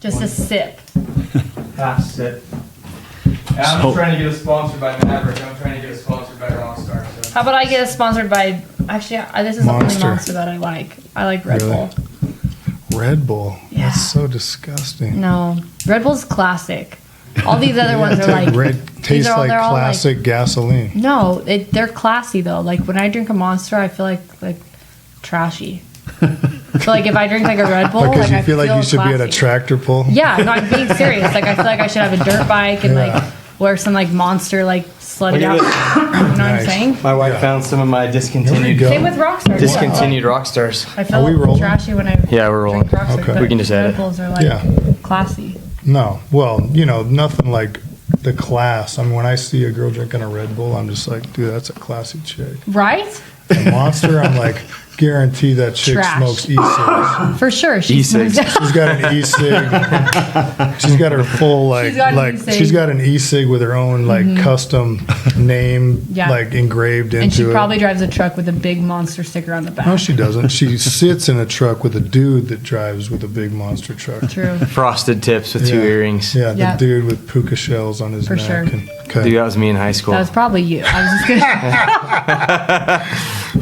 Just a sip. Half sip. I'm trying to get us sponsored by Maverick. I'm trying to get us sponsored by Rockstar. So. How about I get us sponsored by? Actually, this is the only Monster that I like. I like Red Bull. Red Bull. Yeah. That's so disgusting. No, Red Bull's classic. All these other ones are like tastes like classic gasoline. No, they're classy though. Like when I drink a Monster, I feel like trashy. So like if I drink like a Red Bull, because like you feel like you should classy. be at a tractor pull. Yeah, no, I'm being serious. Like I feel like I should have a dirt bike and like wear some like Monster like sledded out. You know what I'm saying? My wife found some of my discontinued. Same with Rockstars. Discontinued Rockstars. I feel trashy when I we're rolling. drink Rockstars. Okay. We can just add Red it. Bulls are like classy. No, well, nothing like the class. I mean, when I see a girl drinking a Red Bull, I'm just like, dude, that's a classy chick. Right? A Monster, I'm like, guarantee that chick smokes e-cigs. For sure. She's got an e-cig. She's got her full she's got an e-cig with her own custom name engraved into it. And she probably drives a truck with a big Monster sticker on the back. No, she doesn't. She sits in a truck with a dude that drives with a big Monster truck. True. Frosted tips with 2 earrings. Yeah, the dude with puka shells on his neck. Sure. Dude, that was me in high school. That was probably you. I was just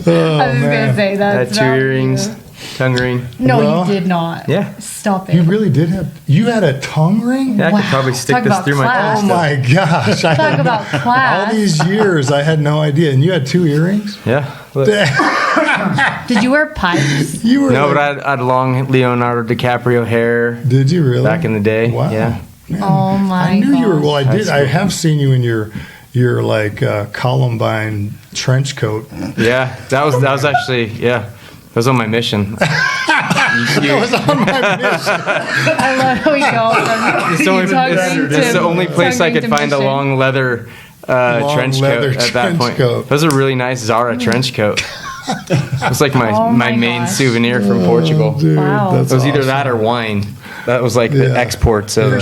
gonna say that. Had 2 earrings, tongue ring. No, you did not. Yeah. Stop it. You really did have. You had a tongue ring? Yeah, I could probably stick this through my tongue. Oh my gosh! Talk about class. All these years, I had no idea. And you had 2 earrings? Yeah. Did you wear pipes? No, but I had long Leonardo DiCaprio hair. Did you really? Back in the day. Wow. Yeah. Man, oh my! I knew you were. Well, I did. School. I have seen you in your like Columbine trench coat. Yeah, that was actually that was on my mission. That was on my mission. I love how we go. It's the only place I could find a long leather trench coat at that point. That was a really nice Zara trench coat. It was like my main souvenir from Portugal. Dude, wow. It was either that or wine. That was like the exports of, of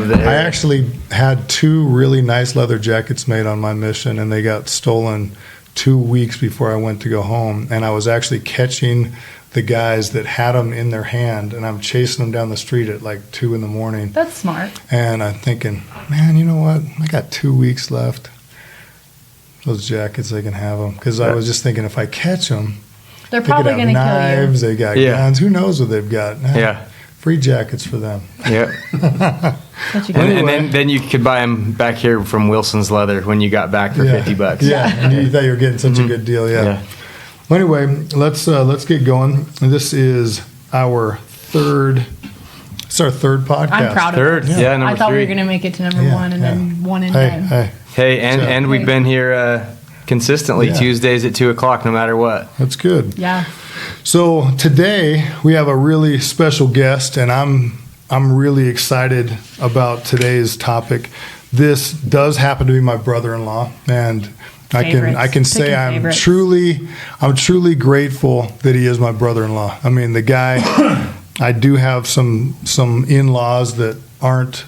the area. I actually had 2 really nice leather jackets made on my mission, and they got stolen 2 weeks before I went to go home. And I was actually catching the guys that had them in their hand, and I'm chasing them down the street at like 2 in the morning. That's smart. And I'm thinking, man, you know what? I got 2 weeks left. Those jackets, they can have them. Because I was just thinking, if I catch them, they're probably going to kill you. Knives, they got guns. Who knows what they've got? Free jackets for them. Yeah. and then you could buy them back here from Wilson's Leather when you got back for $50. Yeah, and you thought you were getting such a good deal. Yeah. Well, anyway, let's get going. This is our third. It's our third podcast. I'm proud of it. Yeah, number 3. I thought we were going to make it to number 1 and then 1 and 10. Hey, and we've been here consistently Tuesdays at 2:00, no matter what. That's good. Yeah. So today we have a really special guest, and I'm really excited about today's topic. This does happen to be my brother-in-law, and I can say I'm truly grateful that he is my brother-in-law. I mean, the guy. I do have some in-laws that aren't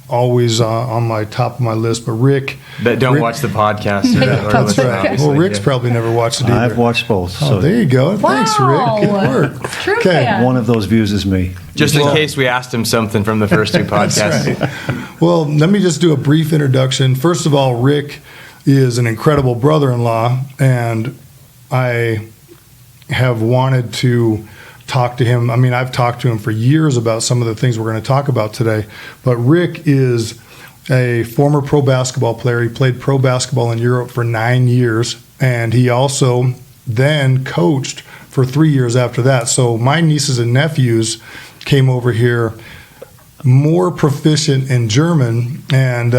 always on my top of my list, but Rick that don't watch the podcast. That's right. Well, Rick's probably never watched it either. I've watched both. Oh, there you go. Wow. Thanks, Rick. Good work. True fan. One of those views is me. Just in case we asked him something from the first 2 podcasts. That's right. Well, let me just do a brief introduction. First of all, Rick is an incredible brother-in-law, and I have wanted to talk to him. I mean, I've talked to him for years about some of the things we're going to talk about today. But Rick is a former pro basketball player. He played pro basketball in Europe for 9 years, and he also then coached for 3 years after that. So my nieces and nephews came over here more proficient in German, and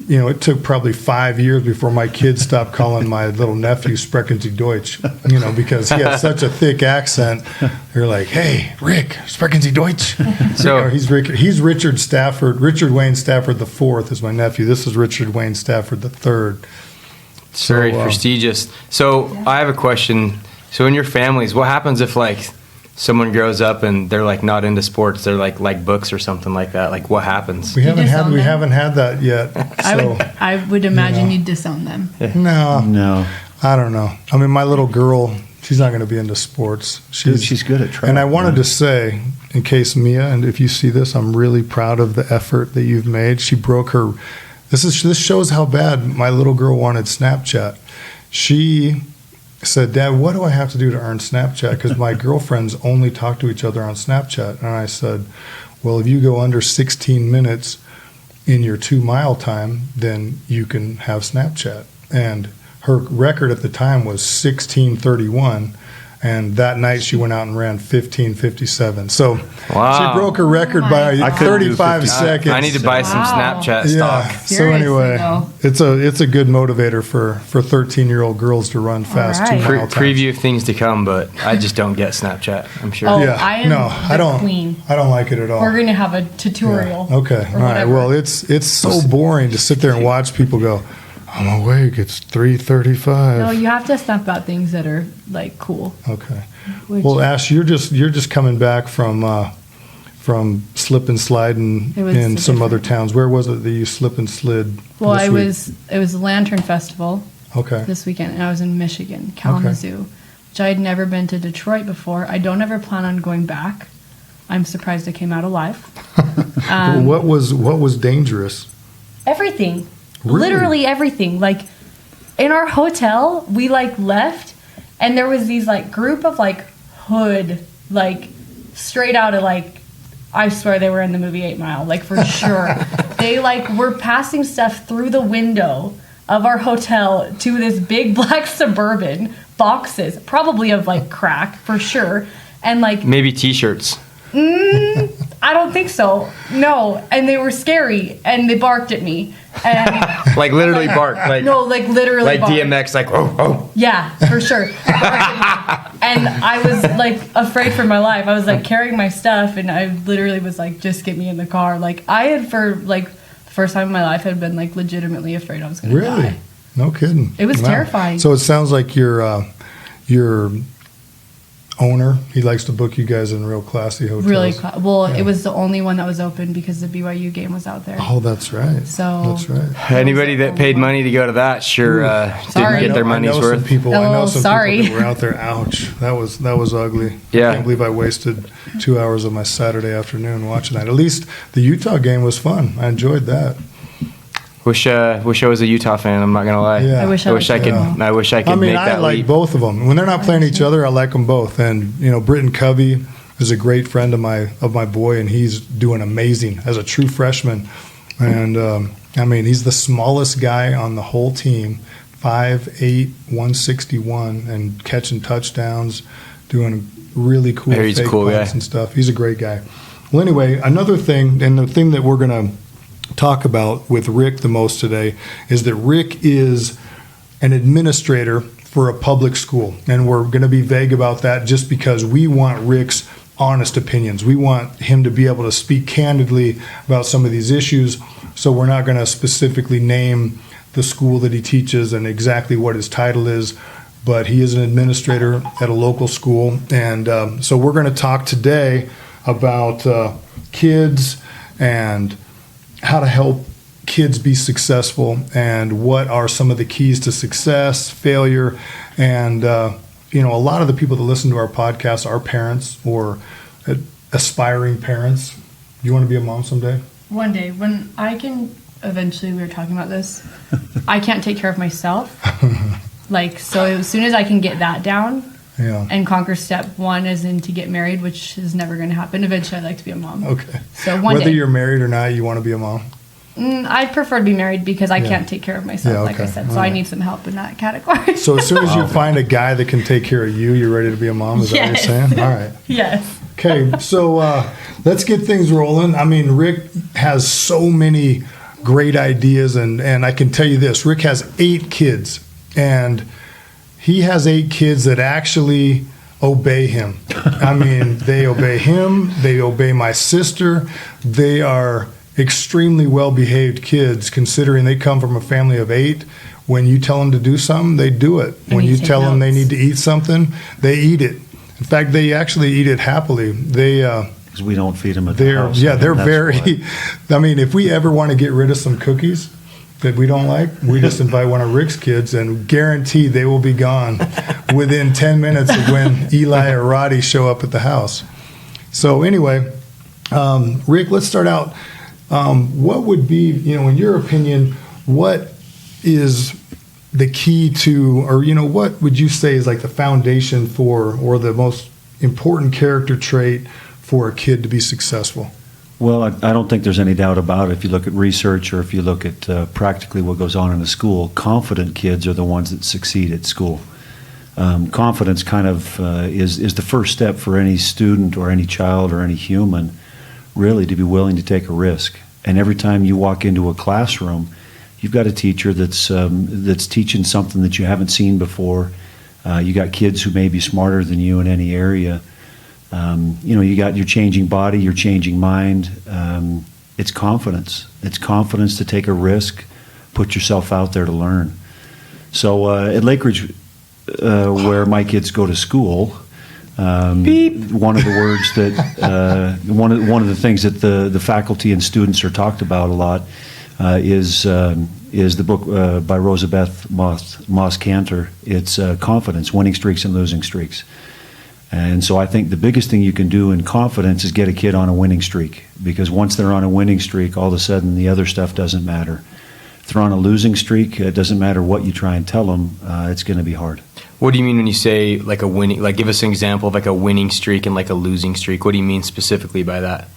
it took probably 5 years before my kids stopped calling my little nephew Sprechen Sie Deutsch, because he had such a thick accent. They're like, "Hey, Rick, Sprechen Sie Deutsch?" So he's Richard Stafford. Richard Wayne Stafford IV is my nephew. This is Richard Wayne Stafford III. It's very prestigious. So I have a question. So in your families, what happens if like someone grows up and they're like not into sports, they're like books or something like that? Like what happens? We haven't had that yet. So, I would imagine you'd disown them. No, I don't know. I mean, my little girl, she's not going to be into sports. She's good at track. And I wanted to say, in case Mia, and if you see this, I'm really proud of the effort that you've made. She broke her. This shows how bad my little girl wanted Snapchat. She said, "Dad, what do I have to do to earn Snapchat? Because my girlfriends only talk to each other on Snapchat." And I said, "Well, if you go under 16 minutes in your 2-mile time, then you can have Snapchat." And her record at the time was 16:31. And that night she went out and ran 15:57. So she broke her record by 35 seconds. I need to buy some Snapchat stock. So anyway, it's a good motivator for 13-year-old girls to run fast 2-mile times. Preview of things to come, but I just don't get Snapchat. I'm sure. Oh, I am queen. I don't like it at all. We're going to have a tutorial. Yeah. Okay. All right. Well, it's so boring to sit there and watch people go, "I'm awake. It's 3:35." No, you have to snap about things that are like cool. Okay. Well, Ash, you're just coming back from slip and sliding in some other towns. Where was it that you slip and slid? Well, it was the Lantern Festival. Okay. This weekend, and I was in Michigan, Kalamazoo, which I had never been to Detroit before. I don't ever plan on going back. I'm surprised I came out alive. What was dangerous? Everything. Really? Literally everything. Like in our hotel, we like left, and there was these like group of like hood, like straight out of like, I swear they were in the movie 8 Mile, like for sure. They like were passing stuff through the window of our hotel to this big black Suburban, boxes, probably of like crack for sure, and like maybe T-shirts. I don't think so. No, and they were scary, and they barked at me, and like literally barked. Like no, like literally like barked. DMX, like oh. Yeah, for sure. And I was like afraid for my life. I was like carrying my stuff, and I literally was like, "Just get me in the car." Like I had for like the first time in my life had been like legitimately afraid I was going to die. Really? No kidding. It was terrifying. So it sounds like your owner, he likes to book you guys in real classy hotels. Really, it was the only one that was open because the BYU game was out there. Oh, that's right. So that's right. Anybody that paid money to go to that didn't get their money's worth. I know some people that were out there. Ouch, that was ugly. Yeah. I can't believe I wasted 2 hours of my Saturday afternoon watching that. At least the Utah game was fun. I enjoyed that. Wish I was a Utah fan. I'm not gonna lie. Yeah. I wish I could. I wish I could make that I like leap. both of them. When they're not playing each other, I like them both. And Britton Covey is a great friend of my boy, and he's doing amazing as a true freshman. And he's the smallest guy on the whole team, 5'8", 161, and catching touchdowns, doing really cool fake punts and stuff. He's a great guy. Well, anyway, another thing, and the thing that we're gonna talk about with Rick the most today is that Rick is an administrator for a public school, and we're going to be vague about that just because we want Rick's honest opinions. We want him to be able to speak candidly about some of these issues, so we're not going to specifically name the school that he teaches and exactly what his title is, but he is an administrator at a local school, and so we're going to talk today about kids and how to help kids be successful and what are some of the keys to success, failure, and a lot of the people that listen to our podcast are parents or aspiring parents. You want to be a mom someday? One day, when I can, eventually we were talking about this, I can't take care of myself. So as soon as I can get that down and conquer step one as in to get married, which is never going to happen. Eventually I'd like to be a mom. Okay. So whether you're married or not, you want to be a mom? I'd prefer to be married because I can't take care of myself, like I said. So I need some help in that category. So as soon as you find a guy that can take care of you, you're ready to be a mom? Is that what you're saying? All right. Yes. Okay, so let's get things rolling. I mean, Rick has so many great ideas, and I can tell you this. Rick has 8 kids, and he has 8 kids that actually obey him. I mean, they obey him. They obey my sister. They are extremely well-behaved kids, considering they come from a family of 8 When you tell them to do something, they do it. When you tell them they need to eat something, they eat it. In fact, they actually eat it happily. Because we don't feed them at the house. Yeah, they're very. I mean, if we ever want to get rid of some cookies that we don't like, we just invite one of Rick's kids and guarantee they will be gone within 10 minutes of when Eli or Roddy show up at the house. So anyway, Rick, let's start out. What would be, in your opinion, what is the key to, or, what would you say is like the foundation for, or the most important character trait for a kid to be successful? Well, I don't think there's any doubt about it. If you look at research or if you look at practically what goes on in a school, confident kids are the ones that succeed at school. Confidence kind of is the first step for any student or any child or any human, really, to be willing to take a risk. And every time you walk into a classroom, you've got a teacher that's teaching something that you haven't seen before. You got kids who may be smarter than you in any area. You got your changing body, your changing mind. It's confidence. It's confidence to take a risk, put yourself out there to learn. So at Lake Ridge, where my kids go to school, one of the words that one of the things that the faculty and students are talked about a lot is the book by Rosabeth Moss Cantor. It's Confidence: Winning Streaks and Losing Streaks. And so I think the biggest thing you can do in confidence is get a kid on a winning streak, because once they're on a winning streak, all of a sudden the other stuff doesn't matter. If they're on a losing streak, it doesn't matter what you try and tell them, it's going to be hard. What do you mean when you say like a winning, like give us an example of like a winning streak and like a losing streak? What do you mean specifically by that?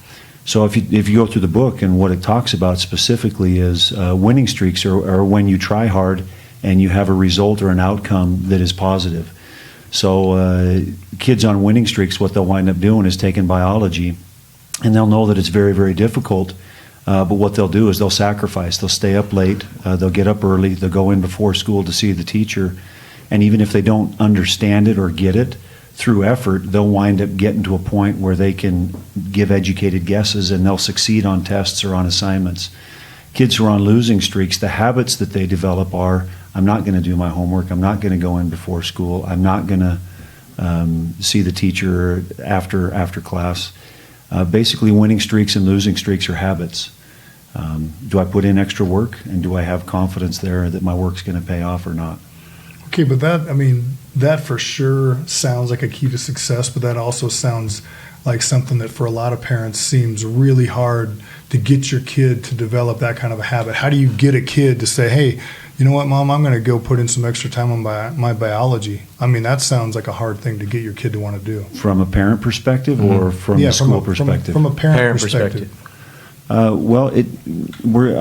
So if you go through the book, and what it talks about specifically is winning streaks are when you try hard and you have a result or an outcome that is positive. So kids on winning streaks, what they'll wind up doing is taking biology, and they'll know that it's very, very difficult, but what they'll do is they'll sacrifice. They'll stay up late, they'll get up early, they'll go in before school to see the teacher, and even if they don't understand it or get it, through effort, they'll wind up getting to a point where they can give educated guesses, and they'll succeed on tests or on assignments. Kids who are on losing streaks, the habits that they develop are, I'm not going to do my homework, I'm not going to go in before school, I'm not going to see the teacher after class. Basically, winning streaks and losing streaks are habits. Do I put in extra work, and do I have confidence there that my work's going to pay off or not? Okay, but that for sure sounds like a key to success, but that also sounds like something that for a lot of parents seems really hard to get your kid to develop that kind of a habit. How do you get a kid to say, hey, you know what, Mom, I'm going to go put in some extra time on my biology? I mean, that sounds like a hard thing to get your kid to want to do. From a parent perspective or from a school perspective? From a parent perspective. I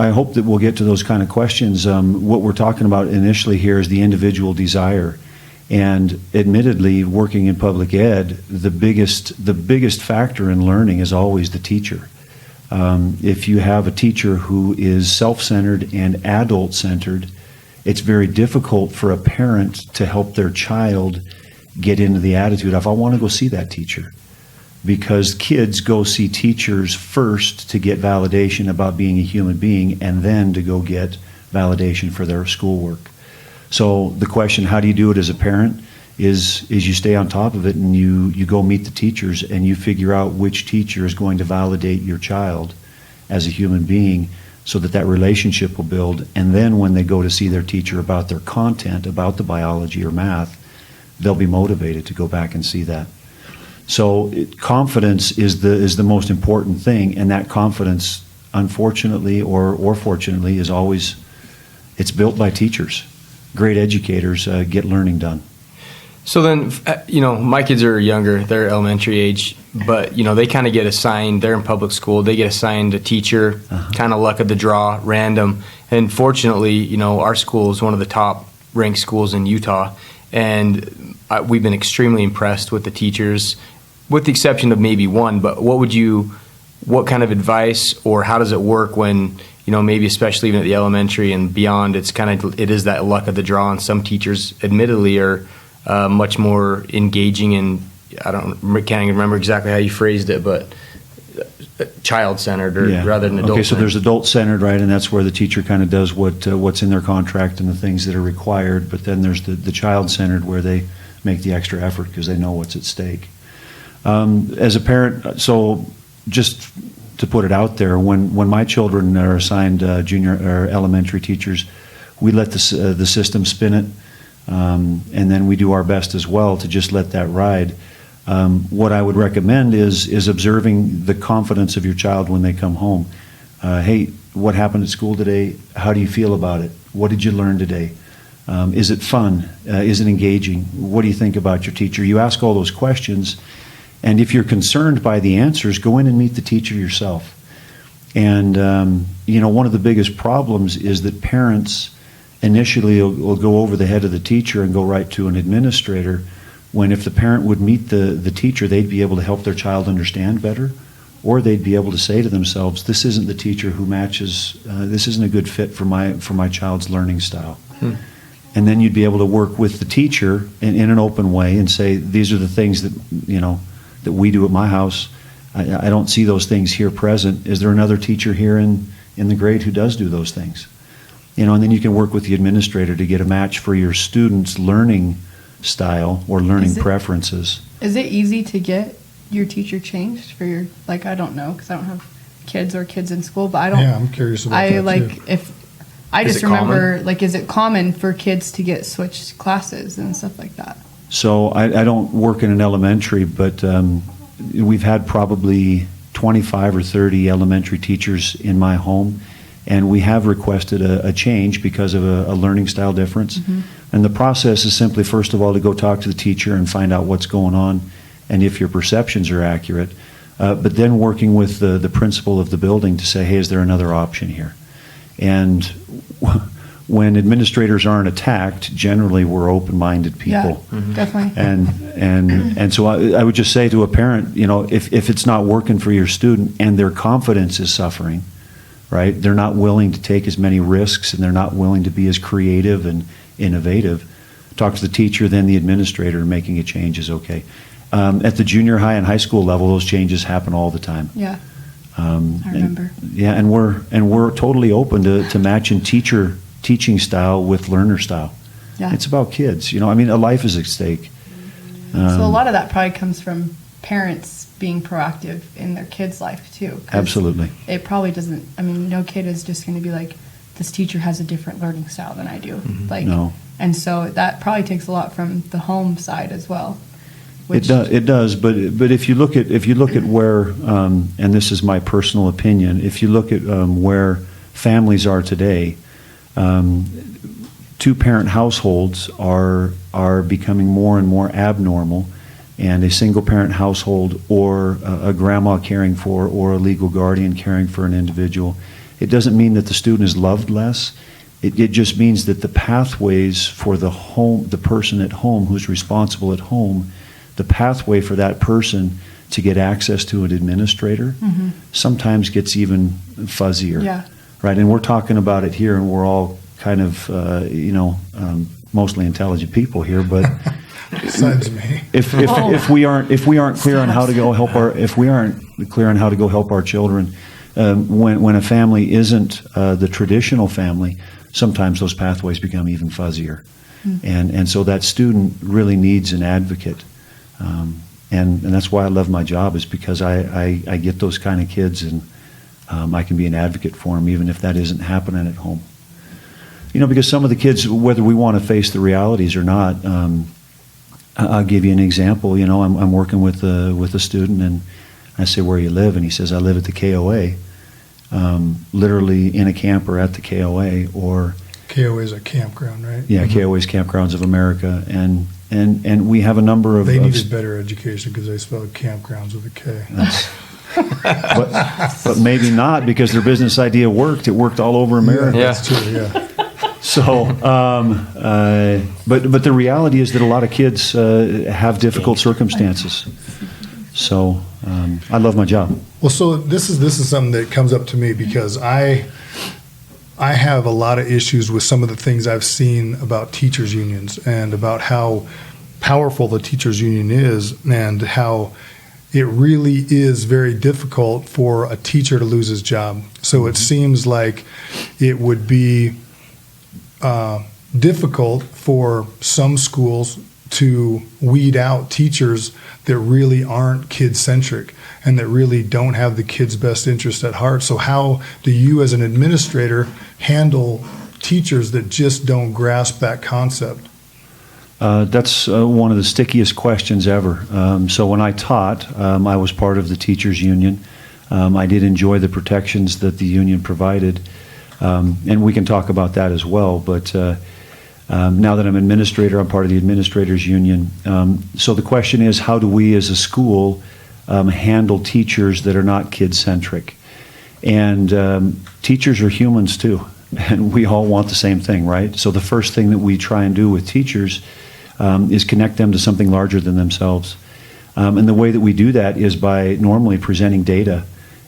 hope that we'll get to those kind of questions. What we're talking about initially here is the individual desire. And admittedly, working in public ed, the biggest factor in learning is always the teacher. If you have a teacher who is self-centered and adult-centered, it's very difficult for a parent to help their child get into the attitude of, I want to go see that teacher. Because kids go see teachers first to get validation about being a human being, and then to go get validation for their schoolwork. So the question, how do you do it as a parent, is you stay on top of it, and you go meet the teachers, and you figure out which teacher is going to validate your child as a human being, so that relationship will build. And then when they go to see their teacher about their content, about the biology or math, they'll be motivated to go back and see that. So confidence is the most important thing, and that confidence, unfortunately or fortunately, is always, it's built by teachers. Great educators get learning done. So then, my kids are younger, they're elementary age, but, they kind of get assigned, they're in public school, they get assigned a teacher, kind of luck of the draw, random. And fortunately, our school is one of the top ranked schools in Utah, and we've been extremely impressed with the teachers, with the exception of maybe one. But what kind of advice, or how does it work when, maybe especially even at the elementary and beyond, it is that luck of the draw, and some teachers admittedly are much more engaging, and can't even remember exactly how you phrased it, but child-centered rather than adult-centered. Okay, so there's adult-centered, right, and that's where the teacher kind of does what's in their contract and the things that are required, but then there's the child-centered where they make the extra effort because they know what's at stake. As a parent, so just to put it out there, when my children are assigned junior or elementary teachers, we let the system spin it, and then we do our best as well to just let that ride. What I would recommend is observing the confidence of your child when they come home. Hey, what happened at school today? How do you feel about it? What did you learn today? Is it fun? Is it engaging? What do you think about your teacher? You ask all those questions, and if you're concerned by the answers, go in and meet the teacher yourself. And one of the biggest problems is that parents initially will go over the head of the teacher and go right to an administrator, when if the parent would meet the teacher, they'd be able to help their child understand better, or they'd be able to say to themselves, this isn't the teacher who matches, this isn't a good fit for my child's learning style. And then you'd be able to work with the teacher in an open way and say, these are the things that we do at my house. I don't see those things here present. Is there another teacher here in the grade who does do those things? And then you can work with the administrator to get a match for your student's learning style or learning preferences. Is it easy to get your teacher changed for your, like, I don't know, because I don't have kids in school, but I don't. Yeah, I'm curious about that too. I just remember, like, is it common for kids to get switched classes and stuff like that? So I don't work in an elementary, but we've had probably 25 or 30 elementary teachers in my home, and we have requested a change because of a learning style difference. Mm-hmm. And the process is simply, first of all, to go talk to the teacher and find out what's going on and if your perceptions are accurate. But then working with the principal of the building to say, hey, is there another option here? And when administrators aren't attacked, generally we're open-minded people. Yeah, definitely. And so I would just say to a parent, if it's not working for your student and their confidence is suffering, right? They're not willing to take as many risks and they're not willing to be as creative and innovative. Talk to the teacher, then the administrator, and making a change is okay. At the junior high and high school level, those changes happen all the time. Yeah, I remember. And we're totally open to matching teaching style with learner style. Yeah. It's about kids. A life is at stake. So a lot of that probably comes from parents being proactive in their kid's life too. Absolutely. It probably doesn't. No kid is just going to be like, this teacher has a different learning style than I do. Mm-hmm. No. And so that probably takes a lot from the home side as well. It does. But if you look at where, and this is my personal opinion, if you look at where families are today, two-parent households are becoming more and more abnormal, and a single-parent household or a grandma caring for or a legal guardian caring for an individual, it doesn't mean that the student is loved less. It just means that the pathways for the person at home who's responsible at home, the pathway for that person to get access to an administrator sometimes gets even fuzzier. Yeah. Right, and we're talking about it here, and we're all kind of, mostly intelligent people here. But besides me, if we aren't clear on how to go help our children, when a family isn't the traditional family, sometimes those pathways become even fuzzier, and so that student really needs an advocate, and that's why I love my job, is because I get those kind of kids and. I can be an advocate for them, even if that isn't happening at home. Because some of the kids, whether we want to face the realities or not, I'll give you an example. I'm working with a student, and I say, where you live? And he says, I live at the KOA, literally in a camper at the KOA. Or KOA is a campground, right? Yeah, KOA is Campgrounds of America, and we have a number of. They needed better education because they spelled campgrounds with a K. But maybe not, because their business idea worked. It worked all over America. Yeah, that's true. Yeah. So, but the reality is that a lot of kids have difficult circumstances. So, I love my job. Well, so this is something that comes up to me because I have a lot of issues with some of the things I've seen about teachers unions and about how powerful the teachers union is and how it really is very difficult for a teacher to lose his job. So it seems like it would be difficult for some schools to weed out teachers that really aren't kid-centric and that really don't have the kid's best interest at heart. So how do you as an administrator handle teachers that just don't grasp that concept? That's one of the stickiest questions ever. So when I taught, I was part of the teachers union. I did enjoy the protections that the union provided, and we can talk about that as well. But now that I'm administrator, I'm part of the administrators union. So the question is, how do we as a school handle teachers that are not kid-centric? And teachers are humans too, and we all want the same thing, right? So the first thing that we try and do with teachers is connect them to something larger than themselves. And the way that we do that is by normally presenting data.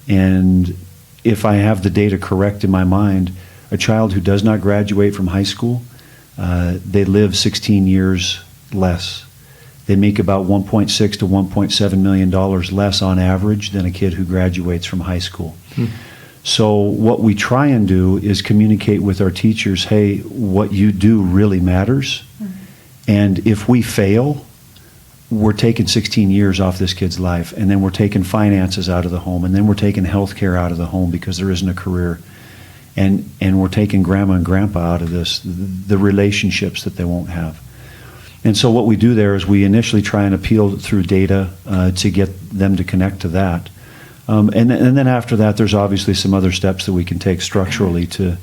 And if I have the data correct in my mind, a child who does not graduate from high school, they live 16 years less. They make about $1.6 to $1.7 million less on average than a kid who graduates from high school. So what we try and do is communicate with our teachers, hey, what you do really matters. And if we fail, we're taking 16 years off this kid's life, and then we're taking finances out of the home, and then we're taking health care out of the home because there isn't a career. And we're taking grandma and grandpa out of this, the relationships that they won't have. And so what we do there is we initially try and appeal through data to get them to connect to that. And then after that, there's obviously some other steps that we can take structurally to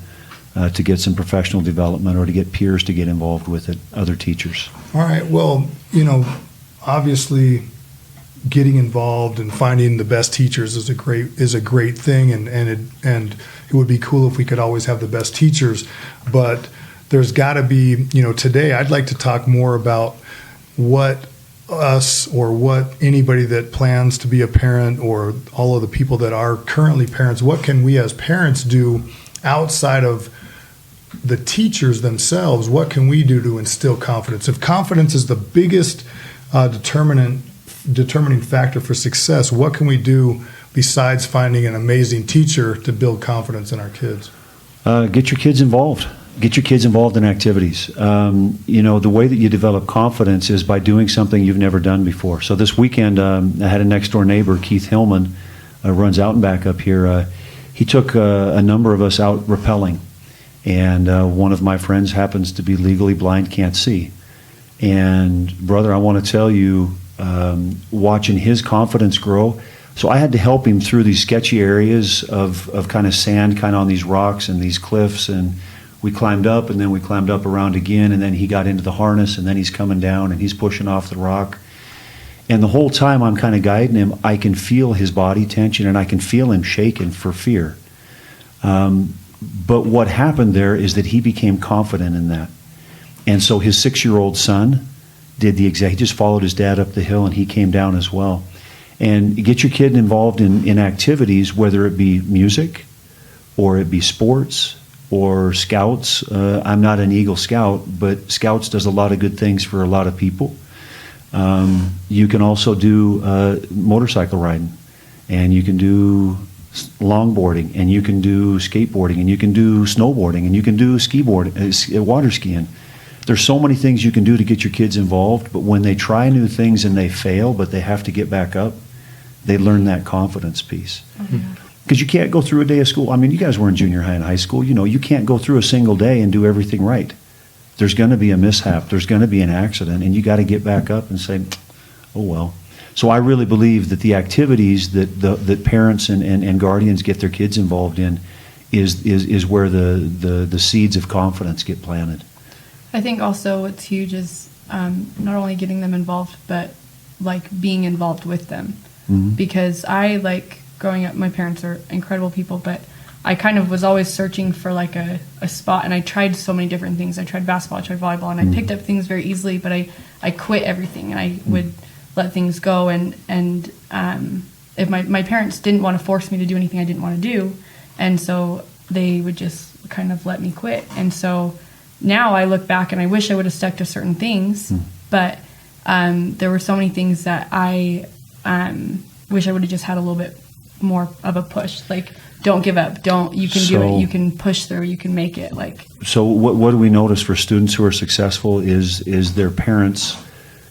get some professional development or to get peers to get involved with it, other teachers. All right. Well, obviously getting involved and finding the best teachers is a great thing, and it would be cool if we could always have the best teachers, but there's got to be, today I'd like to talk more about what us or what anybody that plans to be a parent or all of the people that are currently parents, what can we as parents do outside of the teachers themselves? What can we do to instill confidence? If confidence is the biggest determining factor for success, what can we do besides finding an amazing teacher to build confidence in our kids? Get your kids involved. Get your kids involved in activities. The way that you develop confidence is by doing something you've never done before. So this weekend, I had a next door neighbor, Keith Hillman, runs Out and Back up here. He took a number of us out rappelling. And one of my friends happens to be legally blind, can't see. And brother, I want to tell you, watching his confidence grow. So I had to help him through these sketchy areas of kind of sand, kind of on these rocks and these cliffs. And we climbed up, and then we climbed up around again. And then he got into the harness, and then he's coming down, and he's pushing off the rock. And the whole time I'm kind of guiding him, I can feel his body tension, and I can feel him shaking for fear. But what happened there is that he became confident in that. And so his 6-year-old son did the exact, he just followed his dad up the hill, and he came down as well. And get your kid involved in activities, whether it be music or it be sports or scouts. I'm not an Eagle Scout, but Scouts does a lot of good things for a lot of people. You can also do motorcycle riding, and you can do longboarding, and you can do skateboarding, and you can do snowboarding, and you can do water skiing. There's so many things you can do to get your kids involved, but when they try new things and they fail, but they have to get back up, they learn that confidence piece. Because you can't go through a day of school. I mean, you guys were in junior high and high school. You can't go through a single day and do everything right. There's going to be a mishap. There's going to be an accident, and you got to get back up and say, oh, well. So I really believe that the activities that parents and guardians get their kids involved in is where the seeds of confidence get planted. I think also what's huge is not only getting them involved, but like being involved with them. Mm-hmm. Because growing up, my parents are incredible people, but I kind of was always searching for like a spot, and I tried so many different things. I tried basketball, I tried volleyball, and I picked up things very easily, but I quit everything, and I would let things go. And if my parents didn't want to force me to do anything I didn't want to do, and so they would just kind of let me quit. And so now I look back and I wish I would have stuck to certain things, but there were so many things that I wish I would have just had a little bit more of a push. Like, don't give up. You can do it. You can push through. You can make it. Like. So what do we notice for students who are successful is their parents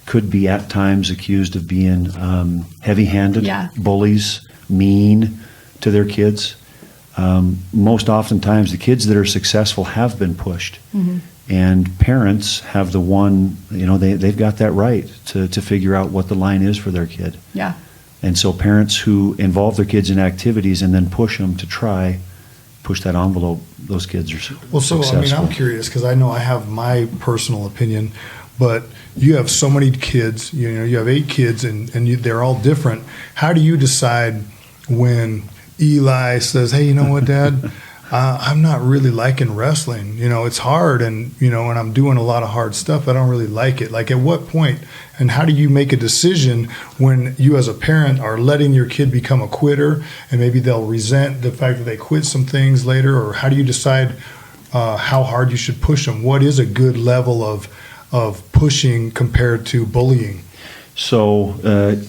could be at times accused of being heavy-handed, bullies, mean to their kids. Most oftentimes, the kids that are successful have been pushed. Mm-hmm. And parents have the one, they've got that right to figure out what the line is for their kid. Yeah. And so parents who involve their kids in activities and then push them to push that envelope, those kids are successful. I mean, I'm curious because I know I have my personal opinion, but you have so many kids, you have 8 kids and they're all different. How do you decide when Eli says, hey, you know what, Dad? I'm not really liking wrestling. It's hard and I'm doing a lot of hard stuff. I don't really like it. Like, at what point and how do you make a decision when you as a parent are letting your kid become a quitter and maybe they'll resent the fact that they quit some things later? Or how do you decide how hard you should push them? What is a good level of pushing compared to bullying? So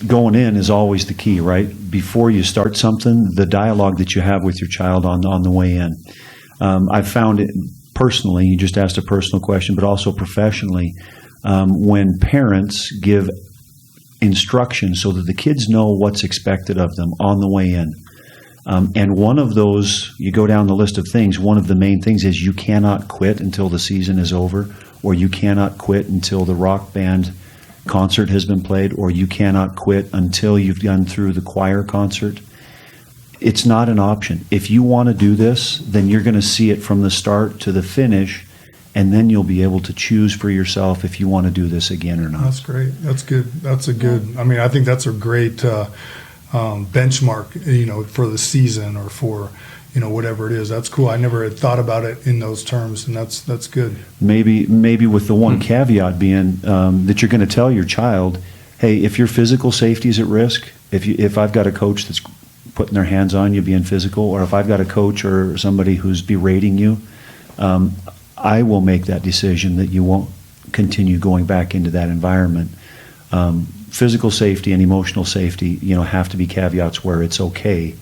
going in is always the key, right? Before you start something, the dialogue that you have with your child on the way in. I've found it personally, you just asked a personal question, but also professionally, when parents give instruction so that the kids know what's expected of them on the way in. And one of those, you go down the list of things, one of the main things is you cannot quit until the season is over, or you cannot quit until the rock band concert has been played, or you cannot quit until you've gone through the choir concert. It's not an option. If you want to do this, then you're going to see it from the start to the finish, and then you'll be able to choose for yourself if you want to do this again or not. That's great. That's good. That's a good, I think that's a great benchmark, for the season or for, whatever it is. That's cool. I never had thought about it in those terms, and that's good. Maybe with the one caveat being that you're going to tell your child, hey, if your physical safety is at risk, if I've got a coach that's putting their hands on you being physical, or if I've got a coach or somebody who's berating you, I will make that decision that you won't continue going back into that environment. Physical safety and emotional safety, have to be caveats where it's okay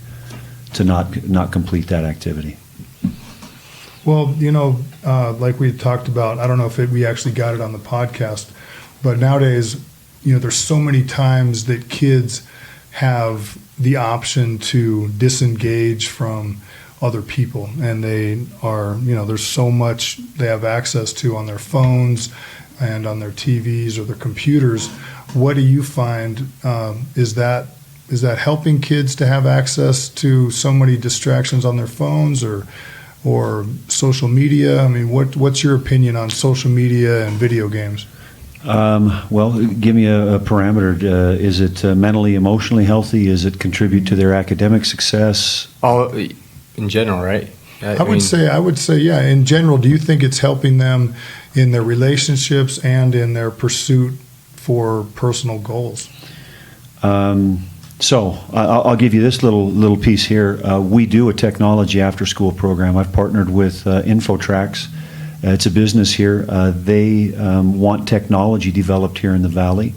to not complete that activity. Well, like we talked about, I don't know if we actually got it on the podcast, but nowadays, there's so many times that kids have the option to disengage from other people, and they are, there's so much they have access to on their phones and on their TVs or their computers. What do you find is that helping kids to have access to so many distractions on their phones or social media? I mean, what's your opinion on social media and video games? Well, give me a parameter. Is it mentally, emotionally healthy? Is it contribute to their academic success? All in general, right? I would say, yeah. In general, do you think it's helping them in their relationships and in their pursuit for personal goals? So I'll give you this little piece here. We do a technology after-school program. I've partnered with InfoTrax. It's a business here. They want technology developed here in the Valley.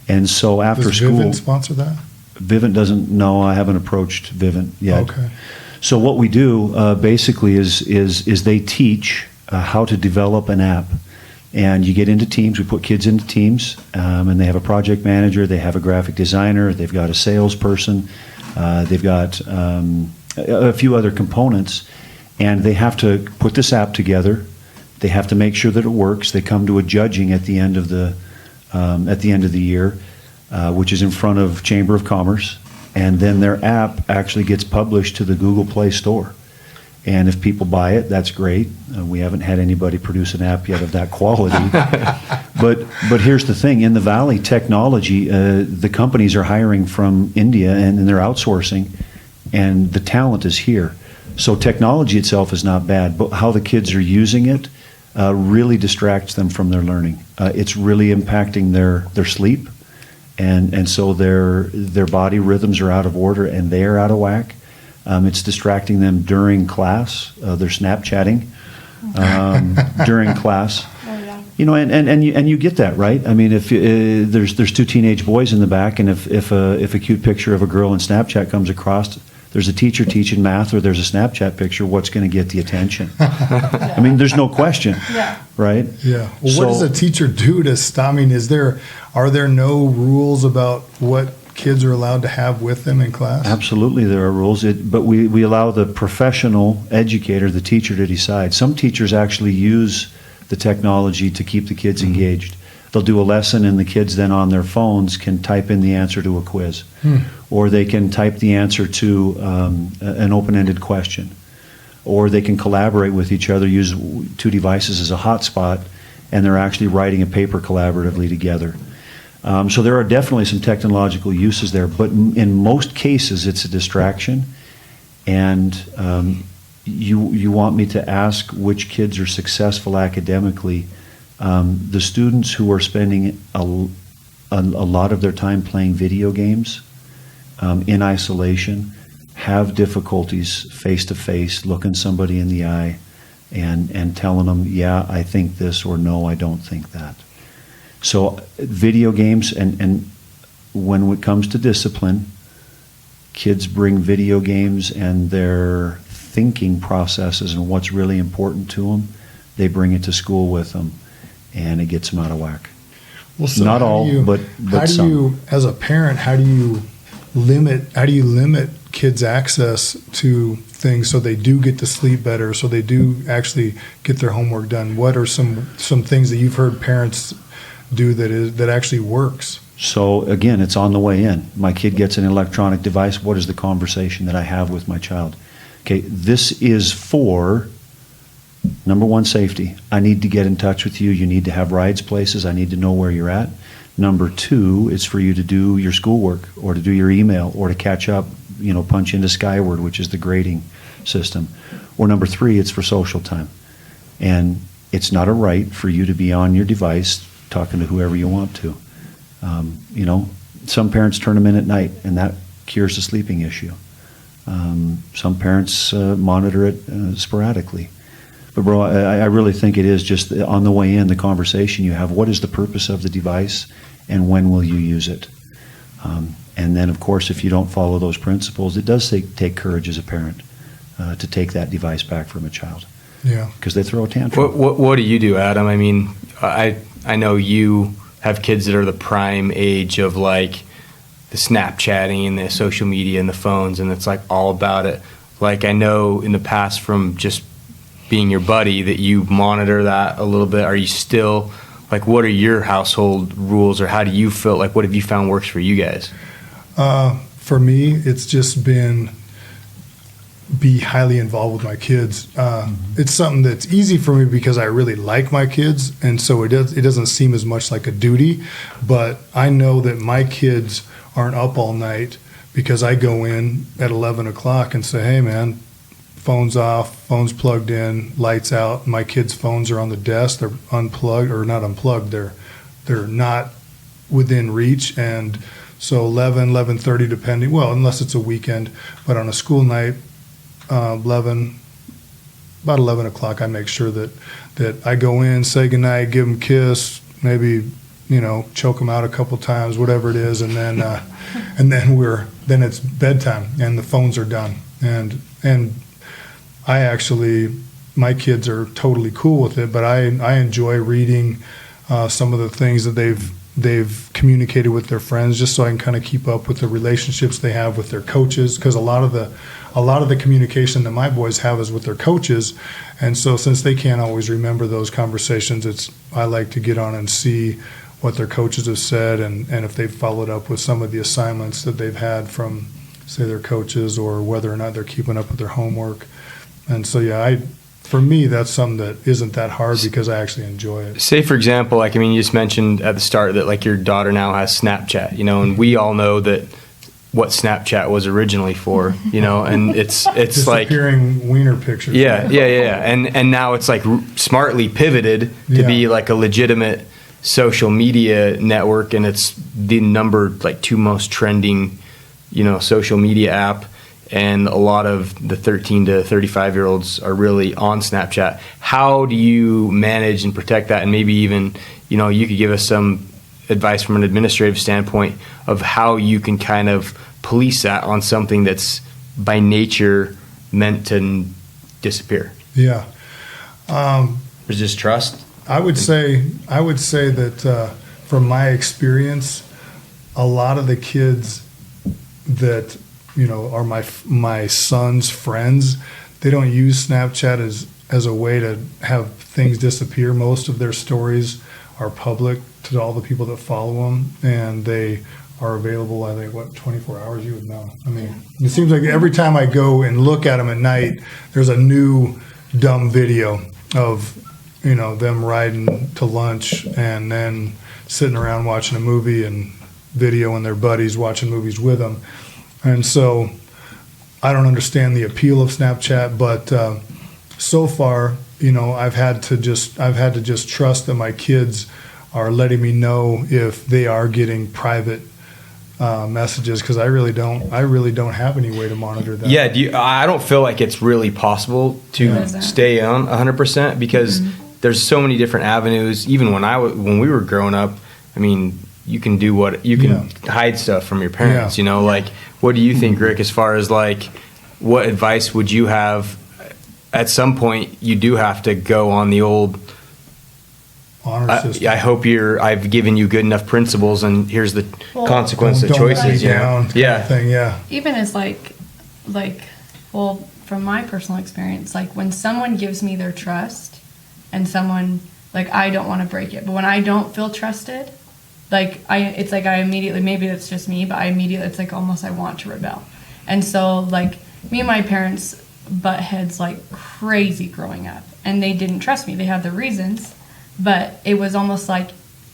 And so after school... Does Vivint sponsor that? Vivint doesn't know. I haven't approached Vivint yet. Okay. So what we do basically is they teach how to develop an app. And you get into teams. We put kids into teams, and they have a project manager. They have a graphic designer. They've got a salesperson. They've got a few other components, and they have to put this app together. They have to make sure that it works. They come to a judging at the end of the year, which is in front of Chamber of Commerce, and then their app actually gets published to the Google Play Store. And if people buy it, that's great. We haven't had anybody produce an app yet of that quality. But here's the thing. In the Valley, technology, the companies are hiring from India and they're outsourcing, and the talent is here. So technology itself is not bad, but how the kids are using it really distracts them from their learning. It's really impacting their sleep, and so their body rhythms are out of order and they're out of whack. It's distracting them during class. They're Snapchatting during class. Oh, yeah. And you get that, right? I mean, if there's two teenage boys in the back, and if a cute picture of a girl in Snapchat comes across, there's a teacher teaching math, or there's a Snapchat picture, what's going to get the attention? I mean, there's no question, right? Yeah. Well, what does a teacher do to stop? I mean, are there no rules about what kids are allowed to have with them in class? Absolutely, there are rules, but we allow the professional educator, the teacher, to decide. Some teachers actually use the technology to keep the kids engaged. They'll do a lesson, and the kids then on their phones can type in the answer to a quiz, or they can type the answer to an open-ended question, or they can collaborate with each other, use two devices as a hotspot, and they're actually writing a paper collaboratively together. So there are definitely some technological uses there, but in most cases it's a distraction. And you want me to ask which kids are successful academically. The students who are spending a lot of their time playing video games in isolation have difficulties face-to-face, looking somebody in the eye and telling them, yeah, I think this, or no, I don't think that. So video games, and when it comes to discipline, kids bring video games and their thinking processes and what's really important to them, they bring it to school with them, and it gets them out of whack. Well, so not all, but some. As a parent, how do you limit kids' access to things so they do get to sleep better, so they do actually get their homework done? What are some things that you've heard parents do that actually works? So again, it's on the way in. My kid gets an electronic device. What is the conversation that I have with my child? Okay, this is for, number one, safety. I need to get in touch with you. You need to have rides places. I need to know where you're at. Number two, it's for you to do your schoolwork, or to do your email, or to catch up, punch into Skyward, which is the grading system. Or number three, it's for social time. And it's not a right for you to be on your device talking to whoever you want to. Some parents turn them in at night, and that cures the sleeping issue. Some parents monitor it sporadically. But bro, I really think it is just on the way in, the conversation you have. What is the purpose of the device, and when will you use it? And then, of course, if you don't follow those principles, it does take courage as a parent to take that device back from a child. Yeah, because they throw a tantrum. What do you do, Adam? I mean, I know you have kids that are the prime age of like the Snapchatting and the social media and the phones, and it's like all about it. Like, I know in the past from just being your buddy that you monitor that a little bit. Are you still, like, what are your household rules, or how do you feel, like, what have you found works for you guys? For me, it's just been be highly involved with my kids. It's something that's easy for me because I really like my kids, and so it doesn't seem as much like a duty, but I know that my kids aren't up all night because I go in at 11 o'clock and say, hey man, phone's off, phone's plugged in, lights out. My kids' phones are on the desk, they're unplugged, or not unplugged, they're not within reach. And so 11:30 depending, well, unless it's a weekend, but on a school night, about 11 o'clock, I make sure that I go in, say goodnight, give them a kiss, maybe, choke them out a couple times, whatever it is, and then then it's bedtime and the phones are done. And my kids are totally cool with it, but I enjoy reading some of the things that they've communicated with their friends, just so I can kind of keep up with the relationships they have with their coaches, because a lot of the communication that my boys have is with their coaches. And so since they can't always remember those conversations, I like to get on and see what their coaches have said, and if they've followed up with some of the assignments that they've had from, say, their coaches, or whether or not they're keeping up with their homework. And so, yeah, for me, that's something that isn't that hard because I actually enjoy it. Say, for example, you just mentioned at the start that, like, your daughter now has Snapchat, and we all know that what Snapchat was originally for, and it's like disappearing wiener pictures. Yeah. And now it's like smartly pivoted to be like a legitimate social media network, and it's the number 2 most trending, social media app. and a lot of the 13 to 35-year-olds are really on Snapchat. How do you manage and protect that? And maybe even, you could give us some advice from an administrative standpoint of how you can kind of police that on something that's by nature meant to disappear. Yeah. Is this trust? I would say that from my experience, a lot of the kids that are my son's friends, they don't use Snapchat as a way to have things disappear. Most of their stories are public to all the people that follow them, and they are available, I think, 24 hours? You would know. I mean, it seems like every time I go and look at them at night, there's a new dumb video of, them riding to lunch and then sitting around watching a movie and videoing their buddies watching movies with them. And so I don't understand the appeal of Snapchat, but so far, I've had to just trust that my kids are letting me know if they are getting private messages, because I really don't have any way to monitor that. Yeah, I don't feel like it's really possible to stay on 100% because there's so many different avenues. Even when we were growing up, I mean, you can do hide stuff from your parents. Like, what do you think, Rick? As far as like, what advice would you have? At some point, you do have to go on the old honor system. I hope I've given you good enough principles, and here's the consequence of choices. Yeah. Even as from my personal experience, like when someone gives me their trust, and someone I don't want to break it, but when I don't feel trusted, it's like I immediately, maybe it's just me, but it's like almost I want to rebel. And so me and my parents butt heads like crazy growing up, and they didn't trust me. They had their reasons, but it was almost like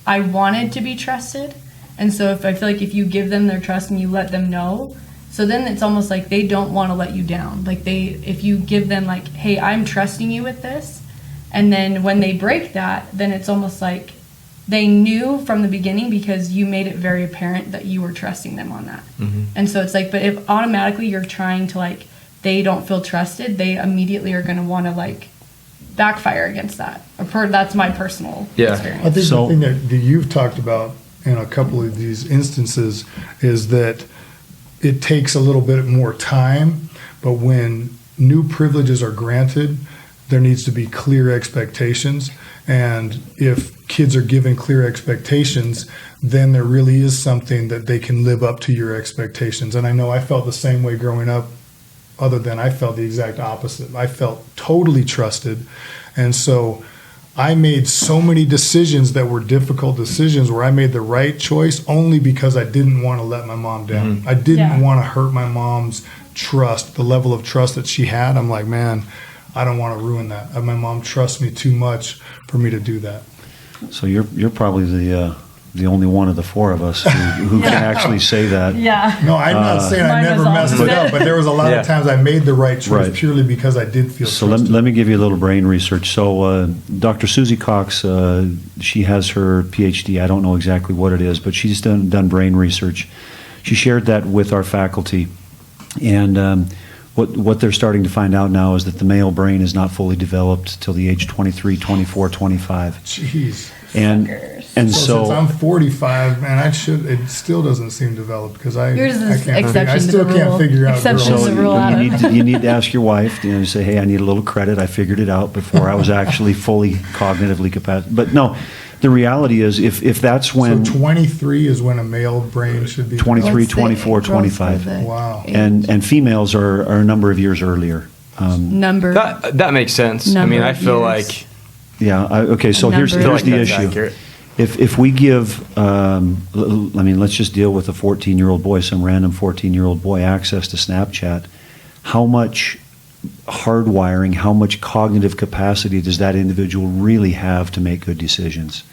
I wanted to be trusted. And so I feel like if you give them their trust and you let them know, so then it's almost like they don't want to let you down. If you give them hey, I'm trusting you with this, and then when they break that, then it's almost like they knew from the beginning because you made it very apparent that you were trusting them on that. Mm-hmm. And so it's but if automatically you're trying to they don't feel trusted, they immediately are going to want to backfire against that. That's my personal experience. I think the thing that you've talked about in a couple of these instances is that it takes a little bit more time, but when new privileges are granted, there needs to be clear expectations. And if kids are given clear expectations, then there really is something that they can live up to your expectations. And I know I felt the same way growing up, other than I felt the exact opposite. I felt totally trusted. And so I made so many decisions that were difficult decisions where I made the right choice only because I didn't want to let my mom down. Mm-hmm. I didn't want to hurt my mom's trust, the level of trust that she had. I'm like, man, I don't want to ruin that. My mom trusts me too much for me to do that. So you're probably the only one of the four of us who can actually say that. Yeah. No, I'm not saying I never messed it up, but there was a lot of times I made the right choice purely because I did feel so trusted. let me give you a little brain research. So Dr. Susie Cox, she has her PhD. I don't know exactly what it is, but she's done brain research. She shared that with our faculty. And what they're starting to find out now is that the male brain is not fully developed till the age 23, 24, 25. Jeez. And so since I'm 45, man, it still doesn't seem developed because yours is I still can't figure out girls. So you need to ask your wife, say, hey, I need a little credit. I figured it out before I was actually fully cognitively capacitated. But no, the reality is if that's when... So 23 is when a male brain should be... 23, 24, 25. Wow. And females are a number of years earlier. That makes sense. I mean, I feel like... Yeah. Okay. So here's the issue. Accurate. If we give, let's just deal with a 14-year-old boy, some random 14-year-old boy, access to Snapchat. How much hardwiring, how much cognitive capacity does that individual really have to make good decisions?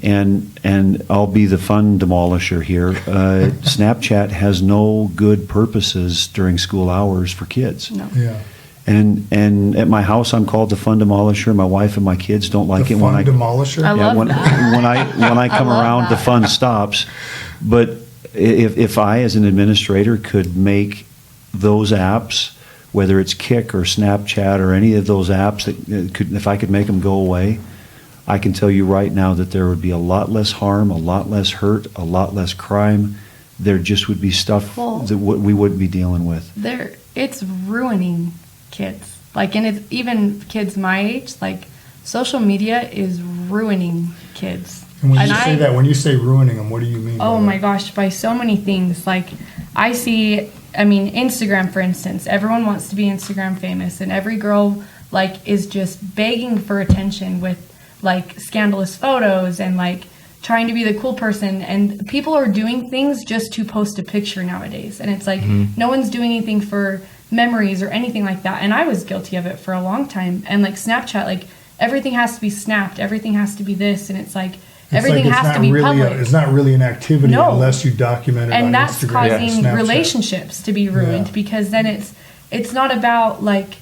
And I'll be the fun demolisher here. Snapchat has no good purposes during school hours for kids. No. Yeah. And at my house, I'm called the fun demolisher. My wife and my kids don't like it when demolisher. I love that. when I come around, the fun stops. But if I, as an administrator, could make those apps, whether it's Kik or Snapchat or any of those apps that could, if I could make them go away, I can tell you right now that there would be a lot less harm, a lot less hurt, a lot less crime. There just would be stuff that we wouldn't be dealing with. It's ruining kids. Like, and it's even kids my age. Like, social media is ruining kids. And when you say ruining them, what do you mean? Oh my gosh, by so many things. Like, Instagram, for instance, everyone wants to be Instagram famous, and every girl, like, is just begging for attention with, like, scandalous photos and, like, trying to be the cool person. And people are doing things just to post a picture nowadays. And it's like, no one's doing anything for memories or anything like that. And I was guilty of it for a long time. And, like, Snapchat, like, everything has to be snapped. Everything has to be this. And it's like, everything has to be public. It's not really an activity unless you document it on Instagram. And that's causing relationships to be ruined because then it's not about, like,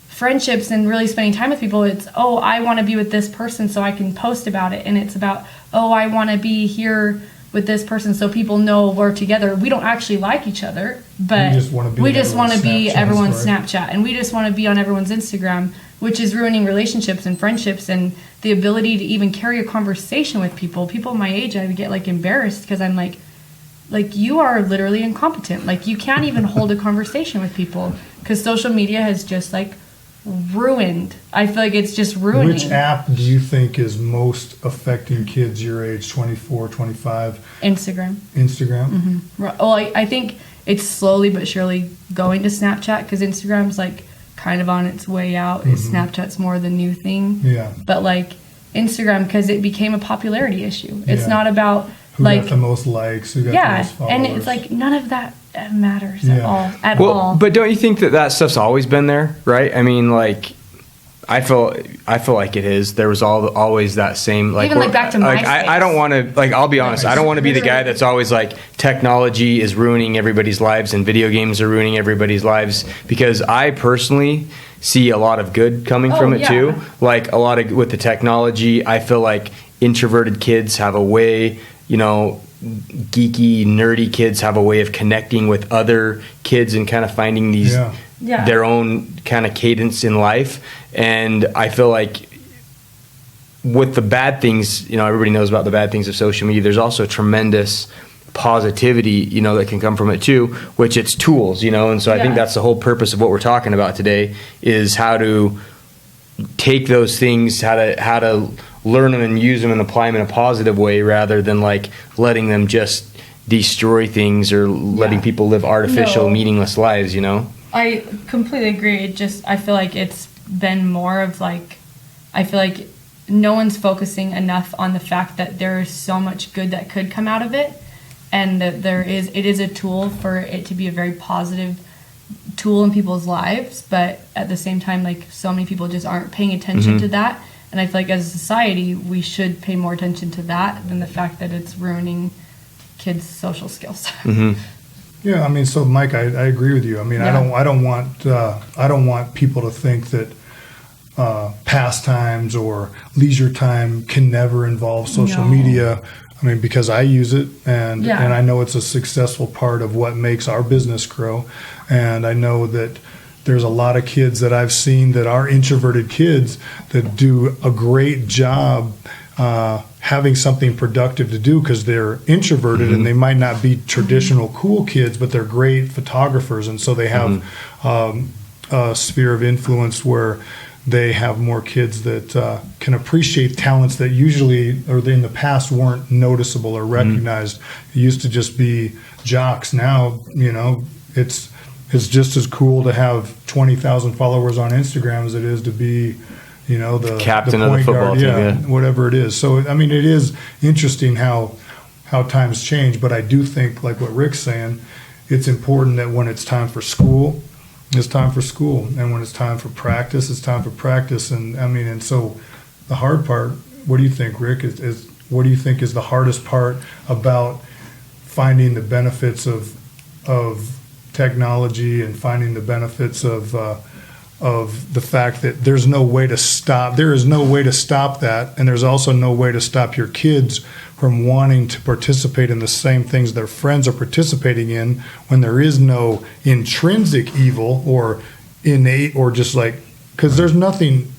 friendships and really spending time with people. It's, oh, I want to be with this person so I can post about it. And it's about, oh, I want to be here with this person so people know we're together. We don't actually like each other, but we just want to be everyone's Snapchat, and we just want to be on everyone's Instagram, which is ruining relationships and friendships and the ability to even carry a conversation with people. People my age, I would get, like, embarrassed because I'm like, you are literally incompetent. Like, you can't even hold a conversation with people because social media has just, like, ruined. I feel like it's just ruining. Which app do you think is most affecting kids your age, 24, 25? Instagram. Mm-hmm. Well, I think it's slowly but surely going to Snapchat because Instagram's, like, kind of on its way out. Snapchat's more the new thing. Yeah. But, like, Instagram, because it became a popularity issue. It's not about who got the most likes, who got the most followers. And it's like none of that matters at all. But don't you think that stuff's always been there, right? I mean, like, I feel like it is. There was always that same, like, even, like, back to MySpace. Like, I don't want to, like, I'll be honest, I don't want to be the guy that's always like, technology is ruining everybody's lives and video games are ruining everybody's lives, because I personally see a lot of good coming from it too. Like, a lot of with the technology, I feel like introverted kids have a way, geeky, nerdy kids have a way of connecting with other kids and kind of finding these their own kind of cadence in life. And I feel like with the bad things, everybody knows about the bad things of social media. There's also tremendous positivity, that can come from it too, which it's tools, and so I think that's the whole purpose of what we're talking about today is how to take those things, how to learn them and use them and apply them in a positive way rather than, like, letting them just destroy things or letting people live artificial, meaningless lives, I completely agree. I feel like it's been more of, like, I feel like no one's focusing enough on the fact that there is so much good that could come out of it, and that it is a tool for it to be a very positive tool in people's lives, but at the same time, like, so many people just aren't paying attention to that. And I feel like as a society, we should pay more attention to that than the fact that it's ruining kids' social skills. Yeah, I mean, so Mike, I agree with you. I mean, I don't want people to think that pastimes or leisure time can never involve social media. I mean, because I use it, and I know it's a successful part of what makes our business grow. And I know that there's a lot of kids that I've seen that are introverted kids that do a great job having something productive to do because they're introverted and they might not be traditional cool kids, but they're great photographers. And so they have a sphere of influence where they have more kids that can appreciate talents that usually or in the past weren't noticeable or recognized. It used to just be jocks. Now, it's just as cool to have 20,000 followers on Instagram as it is to be, the captain the of the football team, whatever it is. So, I mean, it is interesting how times change, but I do think, like what Rick's saying, it's important that when it's time for school, it's time for school, and when it's time for practice, it's time for practice. And I mean, and so the hard part, what do you think, Rick, is what do you think is the hardest part about finding the benefits of technology and finding the benefits of the fact that there's no way to stop. There is no way to stop that, and there's also no way to stop your kids from wanting to participate in the same things their friends are participating in when there is no intrinsic evil or innate or just like, because there's nothing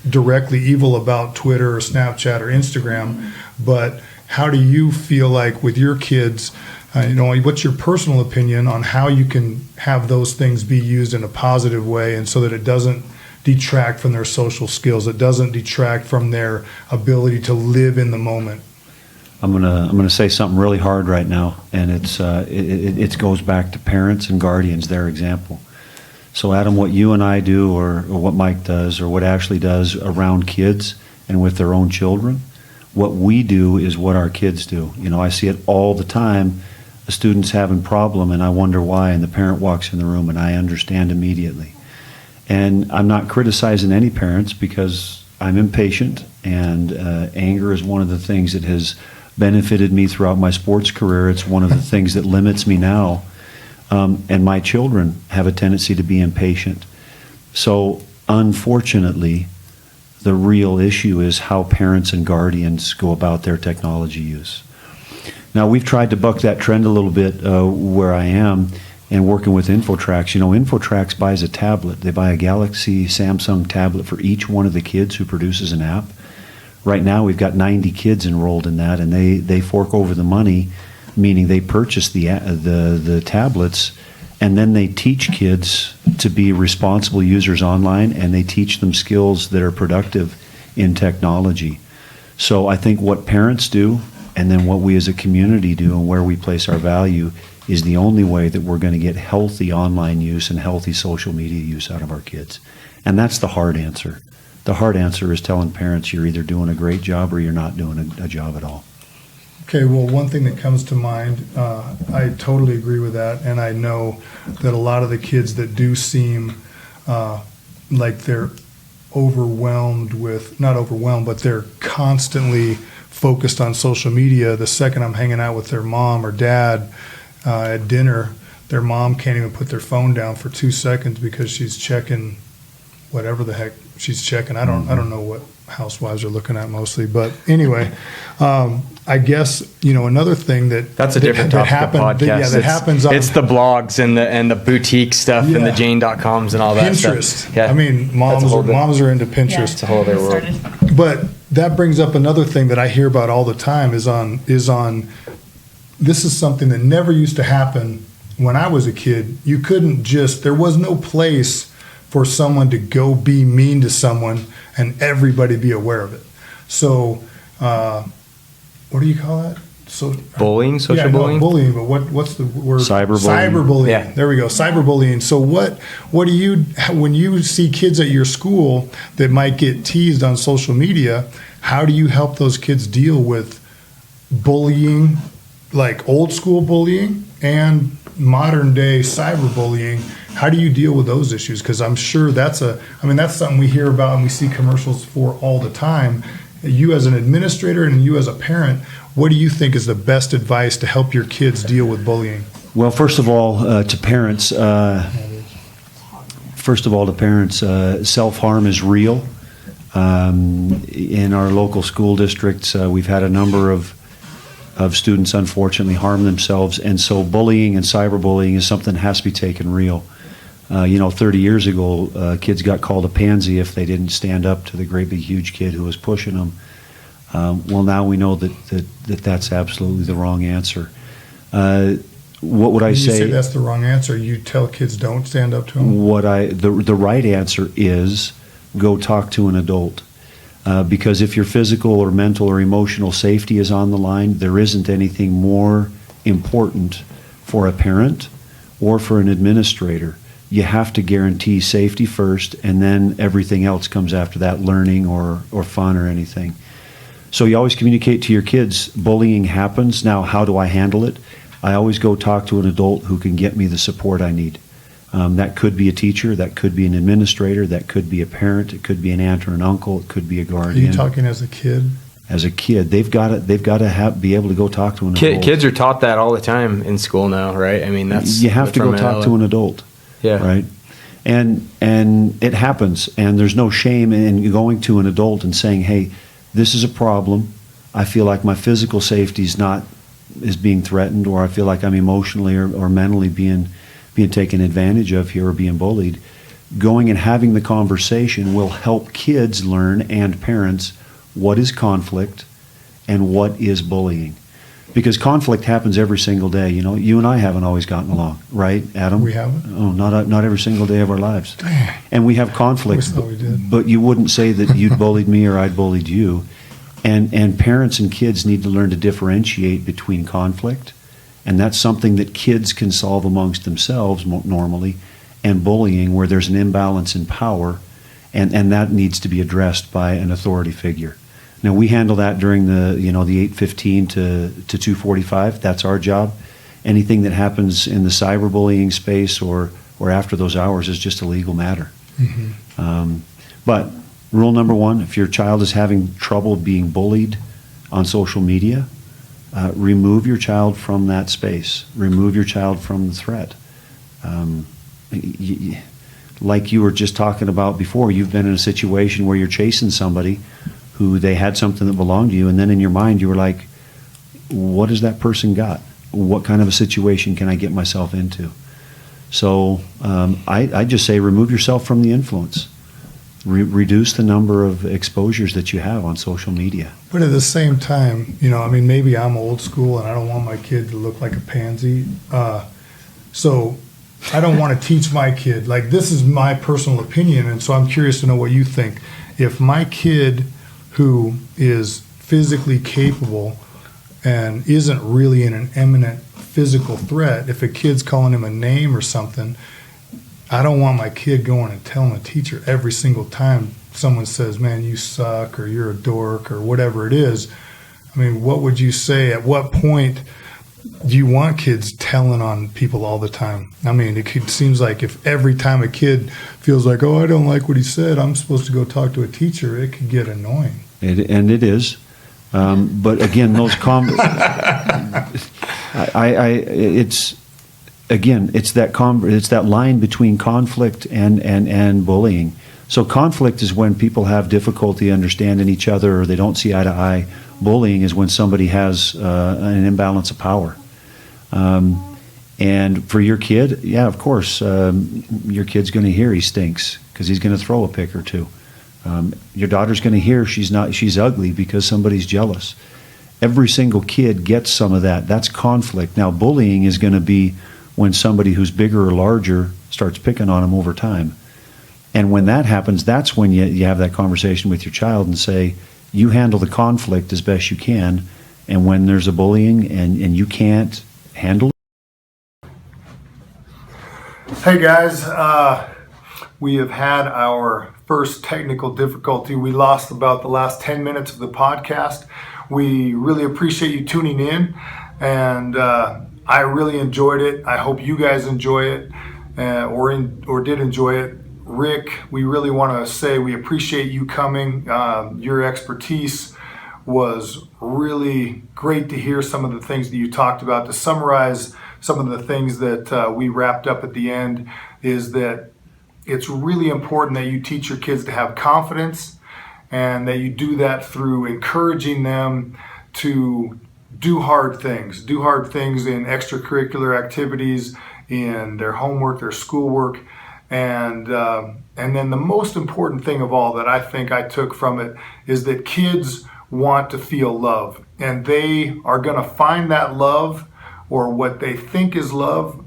directly evil about Twitter or Snapchat or Instagram, but how do you feel like with your kids, what's your personal opinion on how you can have those things be used in a positive way and so that it doesn't detract from their social skills, it doesn't detract from their ability to live in the moment? I'm gonna say something really hard right now, and it goes back to parents and guardians, their example. So Adam, what you and I do, or what Mike does, or what Ashley does around kids and with their own children, what we do is what our kids do. I see it all the time. A student's having a problem, and I wonder why, and the parent walks in the room, and I understand immediately. And I'm not criticizing any parents because I'm impatient, and anger is one of the things that has benefited me throughout my sports career. It's one of the things that limits me now. And my children have a tendency to be impatient. So unfortunately, the real issue is how parents and guardians go about their technology use. Now, we've tried to buck that trend a little bit where I am and working with Infotrax. Infotrax buys a tablet. They buy a Galaxy Samsung tablet for each one of the kids who produces an app. Right now, we've got 90 kids enrolled in that, and they fork over the money, meaning they purchase the tablets, and then they teach kids to be responsible users online, and they teach them skills that are productive in technology. So I think what parents do, and then what we as a community do, and where we place our value, is the only way that we're going to get healthy online use and healthy social media use out of our kids. And that's the hard answer. The hard answer is telling parents you're either doing a great job or you're not doing a job at all. Okay, well, one thing that comes to mind, I totally agree with that, and I know that a lot of the kids that do seem like they're overwhelmed with, not overwhelmed, but they're constantly focused on social media. The second I'm hanging out with their mom or dad at dinner, their mom can't even put their phone down for 2 seconds because she's checking whatever the heck she's checking. I don't know what housewives are looking at mostly, but anyway, I guess another thing that's a different topic of podcast. That happens. It's the blogs and the boutique stuff and the Jane.coms and all that Pinterest. stuff. Yeah. I mean, moms are into Pinterest. Yeah, it's a whole other world. But that brings up another thing that I hear about all the time is on. This is something that never used to happen when I was a kid. You couldn't there was no place for someone to go be mean to someone and everybody be aware of it. So, what do you call that? So bullying, social bullying? Bullying, but what's the word? Cyberbullying. Cyberbullying. Yeah. There we go. Cyberbullying. So what do you, when you see kids at your school that might get teased on social media, how do you help those kids deal with bullying, like old school bullying and modern day cyberbullying? How do you deal with those issues? Because I'm sure that's something we hear about and we see commercials for all the time. You as an administrator and you as a parent, what do you think is the best advice to help your kids deal with bullying? Well, first of all, to parents, self-harm is real. In our local school districts, we've had a number of students unfortunately harm themselves, and so bullying and cyberbullying is something that has to be taken real. 30 years ago, kids got called a pansy if they didn't stand up to the great big huge kid who was pushing them. Well, now we know that's absolutely the wrong answer. What would I say? You say that's the wrong answer. You tell kids don't stand up to them? The right answer is go talk to an adult. Because if your physical or mental or emotional safety is on the line, there isn't anything more important for a parent or for an administrator. You have to guarantee safety first, and then everything else comes after that, learning or fun or anything. So you always communicate to your kids, bullying happens. Now, how do I handle it? I always go talk to an adult who can get me the support I need. That could be a teacher, that could be an administrator, that could be a parent, it could be an aunt or an uncle, it could be a guardian. Are you talking as a kid? As a kid, they've got to be able to go talk to an adult. Kids are taught that all the time in school now, right? I mean, you have to go talk to an adult. Yeah. Right. And it happens, and there's no shame in going to an adult and saying, "Hey, this is a problem. I feel like my physical safety is being threatened, or I feel like I'm emotionally or mentally being taken advantage of here or being bullied, going and having the conversation will help kids learn, and parents, what is conflict and what is bullying. Because conflict happens every single day. You know, you and I haven't always gotten along, right, Adam? We haven't? Oh, not every single day of our lives. Dang. And we have conflict, Wish that we did. but you wouldn't say that you'd bullied me or I'd bullied you. And parents and kids need to learn to differentiate between conflict, and that's something that kids can solve amongst themselves normally, and bullying, where there's an imbalance in power, and that needs to be addressed by an authority figure. Now, we handle that during the 8:15 to 2:45. That's our job. Anything that happens in the cyberbullying space or after those hours is just a legal matter. But rule number one, if your child is having trouble being bullied on social media, remove your child from that space. Remove your child from the threat. Like you were just talking about before, you've been in a situation where you're chasing somebody who they had something that belonged to you, and then in your mind you were like, what has that person got? What kind of a situation can I get myself into? So I just say remove yourself from the influence. Reduce the number of exposures that you have on social media. But at the same time, maybe I'm old school and I don't want my kid to look like a pansy. So I don't want to teach my kid. Like, this is my personal opinion, and so I'm curious to know what you think. If my kid, who is physically capable and isn't really in an imminent physical threat, if a kid's calling him a name or something, I don't want my kid going and telling a teacher every single time someone says, man, you suck, or you're a dork, or whatever it is. I mean, what would you say? At what point do you want kids telling on people all the time? I mean, seems like if every time a kid feels like, oh, I don't like what he said, I'm supposed to go talk to a teacher, it could get annoying. And it is. But again, those it's that line between conflict and bullying. So conflict is when people have difficulty understanding each other, or they don't see eye to eye. Bullying is when somebody has an imbalance of power. And for your kid, yeah, of course, your kid's going to hear he stinks because he's going to throw a pick or two. Your daughter's going to hear she's ugly because somebody's jealous. Every single kid gets some of that. That's conflict. Now, bullying is going to be when somebody who's bigger or larger starts picking on them over time. And when that happens, that's when you have that conversation with your child and say, you handle the conflict as best you can, and when there's a bullying and you can't handle it. Hey guys, we have had our first technical difficulty. We lost about the last 10 minutes of the podcast. We really appreciate you tuning in, and I really enjoyed it. I hope you guys enjoy it, or did enjoy it. Rick, we really want to say we appreciate you coming. Your expertise was really great to hear some of the things that you talked about. To summarize some of the things that we wrapped up at the end is that it's really important that you teach your kids to have confidence, and that you do that through encouraging them to do hard things in extracurricular activities, in their homework, their schoolwork. And then the most important thing of all that I think I took from it is that kids want to feel love, and they are going to find that love, or what they think is love,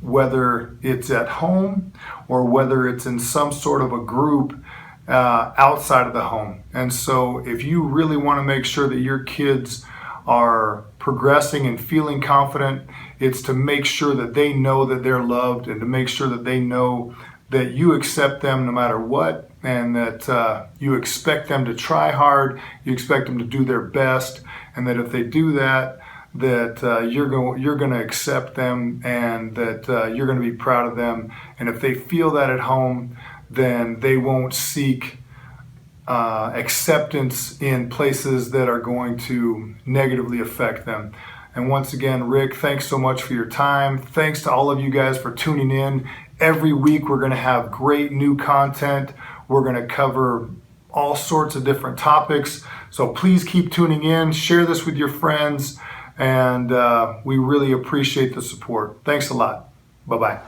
whether it's at home or whether it's in some sort of a group outside of the home. And so if you really want to make sure that your kids are progressing and feeling confident, it's to make sure that they know that they're loved, and to make sure that they know that you accept them no matter what, and that you expect them to try hard, you expect them to do their best, and that if they do that, that you're going to accept them, and that you're going to be proud of them. And if they feel that at home, then they won't seek acceptance in places that are going to negatively affect them. And once again, Rick, thanks so much for your time. Thanks to all of you guys for tuning in. Every week we're going to have great new content. We're going to cover all sorts of different topics. So please keep tuning in, share this with your friends, and we really appreciate the support. Thanks a lot. Bye-bye.